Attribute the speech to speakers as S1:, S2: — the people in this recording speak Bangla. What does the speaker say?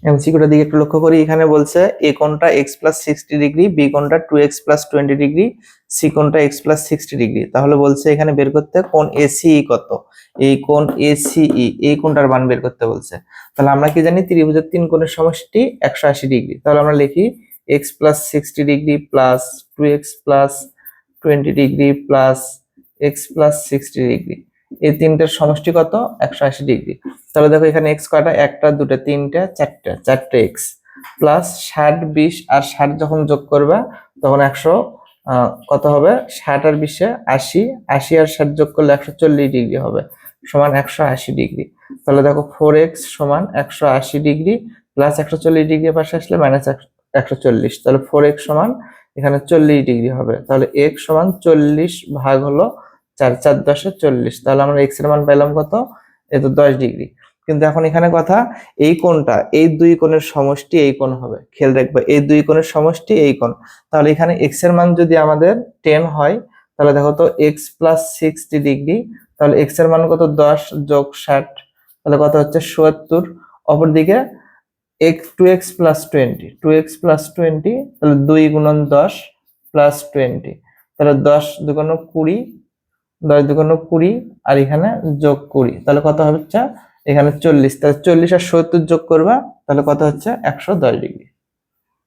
S1: এমসিকিউটার দিকে একটু লক্ষ্য করি। এখানে বলছে এ কোণটা x প্লাস 60 ডিগ্রি, বি কোণটা 2x প্লাস 20 ডিগ্রি, সি কোণটা x প্লাস 60 ডিগ্রি। তাহলে বলছে এখানে বের করতে কোণ এসিই কত, এই কোণ এসিই এই কোণটার মান বের করতে বলছে। তাহলে আমরা কি জানি ত্রিভুজের তিন কোণের সমষ্টি 180 ডিগ্রি। তাহলে আমরা লিখি x plus 60 degree plus 2x plus 20 degree plus x plus 60 degree, এই তিনটার সমষ্টি কত 180 ডিগ্রি। তাহলে দেখো এখানে x কয়টা, একটা দুটো তিনটা চারটা, চারটে x প্লাস 60 20 আর 60 যখন যোগ করবে তখন 100 কত হবে, 60 আর 20 80, 80 আর 60 যোগ করলে 140 ডিগ্রি হবে, সমান 180 ডিগ্রি। তাহলে দেখো 4x সমান 180 ডিগ্রি প্লাস 140 ডিগ্রি পাশে আসলে মাইনাস 140, তাহলে 4x সমান এখানে 40 ডিগ্রি হবে। তাহলে x সমান 40 ভাগ হলো 4, 4 10 40, তাহলে আমরা x এর মান পেলাম কত, এই তো 10 ডিগ্রি। কিন্তু এখন এখানে কথা, এই কোণটা এই দুই কোণের সমষ্টি এই কোণ হবে, খেয়াল রাখবে এই দুই কোণের সমষ্টি এই কোণ। তাহলে এখানে x এর মান যদি আমাদের 10 হয় তাহলে দেখো তো x প্লাস 60 ডিগ্রি, তাহলে x এর মান কত 10 যোগ 60, তাহলে কত হচ্ছে 70। অপরদিকে2x প্লাস 20, 2x প্লাস 20, তাহলে 2 গুণন 10 প্লাস 20, তাহলে 10 দুগুণ 20, 10 দুগুণ 20 আর এখানে যোগ 20, তাহলে কত হচ্ছে এখানে 40, তাহলে 40 আর 70 যোগ করবা তাহলে কত হচ্ছে 110 ডিগ্রি।